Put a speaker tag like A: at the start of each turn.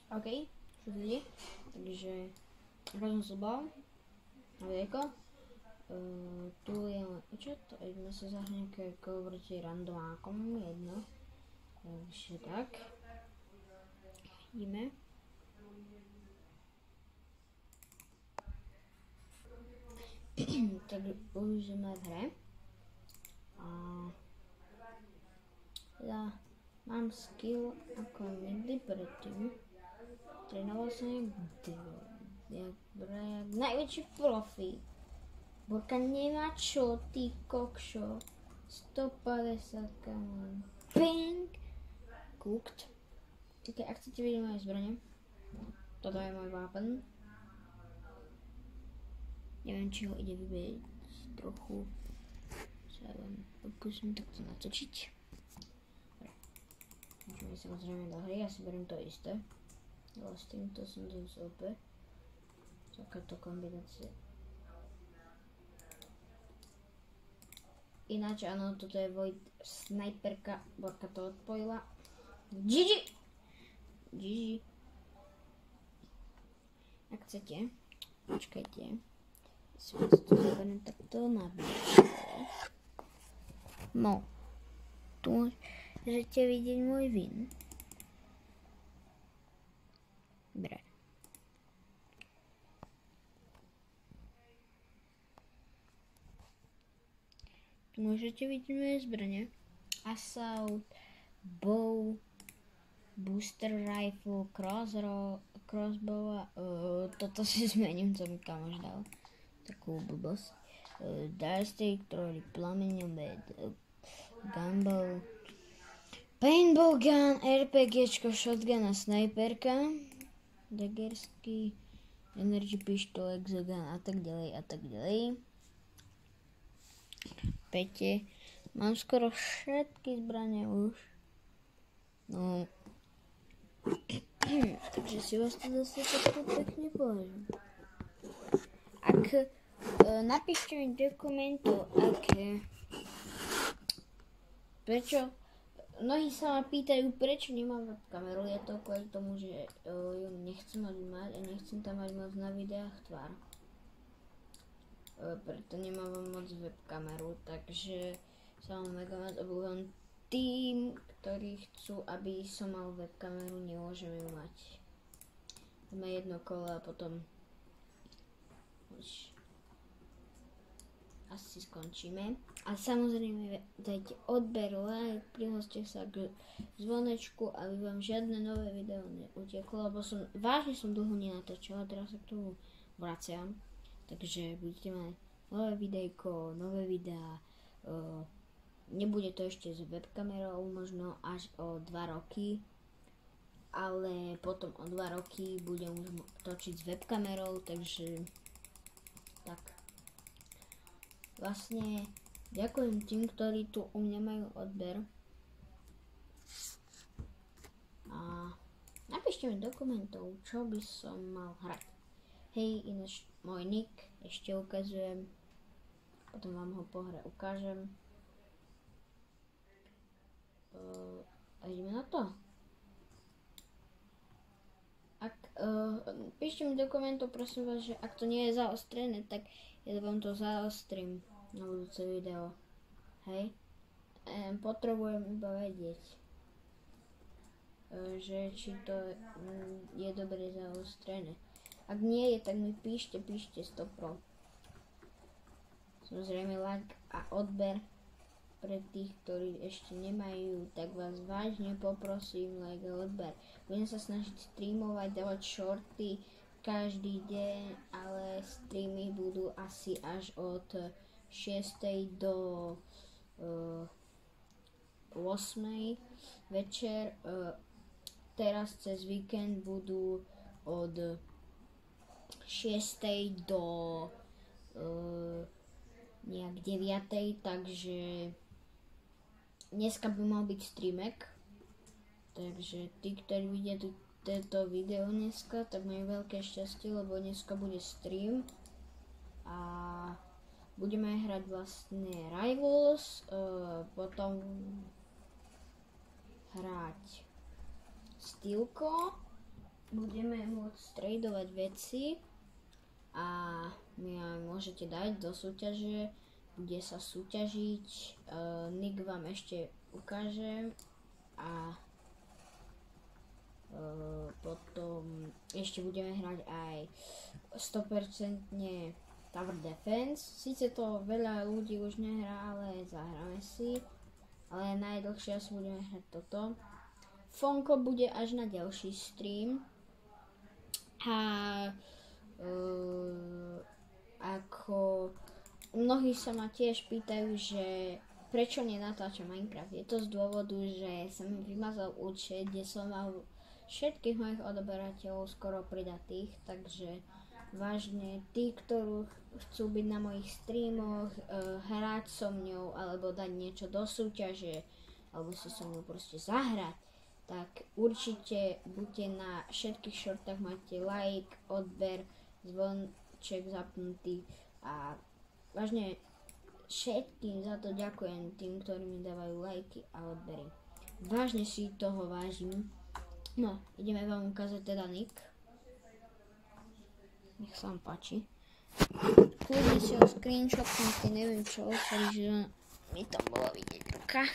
A: OK, čo sa deje? Takže ako som sa bol na videjko, tu je len účet, ideme sa za nejaké kovrti randomákom, jedno, takže tak, ideme. Tak už sme v hre a ja mám skill ako nikdy predtým. Trénoval som jak najväčší profi. Borka nemá čo, ty kokšo. 150 kamón. Bang! Cooked. Ok, ak chcete vidieť moje zbrane, toto je môj vápen. Neviem, či ho ide vyberieť trochu. Sa vám pokúsim takto natočiť. Môžeme samozrejme do hry, ja si beriem to isté. Ale s týmto som dosť OP. Takáto kombinácia. Ináč áno, toto je Void snajperka, Borka to odpojila. GG! GG. Ak chcete, počkajte. Si vás tu zaberiem takto na video. No, tu môžete vidieť môj win. Dobre. Tu môžete vidieť moje zbrane. Assault, bow, booster rifle, crossbow a toto si zmením, co mi kamoš dal. Takú blbosť. Darstick, trojný plameňomet, gumball, paintball gun, RPGčko, shotgun a snajperka, daggersky, energy pistol, exogun a tak ďalej a tak ďalej. Pete, mám skoro všetky zbrane už. No, takže si vás to zase takto pekne položím. Ak napíšte mi dokumentu, prečo, mnohí sa ma pýtajú, prečo nemám webkameru, je to kvôli tomu, že ju nechcem mať a nechcem tam mať moc na videách tvár. Preto nemávam moc webkameru, takže sa vám mega moc obľúbujem. Tým, ktorí chcú, aby som mal webkameru, nemôžeme ju mať. Máme jedno kolo a potom už asi skončíme. A samozrejme dajte odber, like, prihláste sa k zvonečku, aby vám žiadne nové video neuteklo, lebo vážne som dlho nenatočila, teraz sa k tomu vraciam. Takže budete mať nové videjko, nové videá. Nebude to ešte s webkamerou, možno až o 2 roky. Ale potom o 2 roky budem už točiť s webkamerou, takže tak. Vlastne ďakujem tým, ktorí tu u mňa majú odber. A napíšte mi dokumentov, čo by som mal hrať. Hej, ináč môj nick ešte ukazujem. Potom vám ho po hre ukážem. A ideme na to. Píšte mi dokumentov, prosím vás, že ak to nie je zaostrené, tak ja vám to zaostrím na budúce video. Hej. Potrebujem iba vedieť, že či to je dobre zaostrené. Ak nie je, tak mi píšte 100%. Samozrejme like a odber pre tých, ktorí ešte nemajú, tak vás vážne poprosím like a odber. Budem sa snažiť streamovať, dávať shorty každý deň, ale streamy budú asi až od 6. do 8. večer. Teraz cez víkend budú od 6. do nejak 9. takže dneska by mal byť streamek. Takže tí, ktorí vidia toto video dneska, tak majú veľké šťastie, lebo dneska bude stream a budeme hrať vlastne Rivals, potom hrať Steelko budeme môcť tradovať veci a mi aj môžete dať do súťaže, bude sa súťažiť, nick vám ešte ukážem a potom ešte budeme hrať aj 100% Tower Defense. Sice to veľa ľudí už nehrá, ale zahráme si. Ale najdlhšie asi budeme hrať toto. Fonko bude až na ďalší stream. A ako mnohí sa ma tiež pýtajú, že prečo nenatáčam Minecraft. Je to z dôvodu, že sa mi vymazal účet, kde som mal všetkých mojich odoberateľov skoro pridatých, takže vážne tí, ktorí chcú byť na mojich streamoch, hrať so mňou alebo dať niečo do súťaže alebo si so mnou proste zahrať, tak určite buďte na všetkých shortách, máte like, odber, zvonček zapnutý a vážne všetkým za to ďakujem, tým, ktorí mi dávajú lajky a odbery. Vážne si toho vážim. No, ideme vám ukázať teda nick. Nech sa vám páči. Kľudne si ho screenshotnite, neviem čo, že mi tam bola vidieť ruka.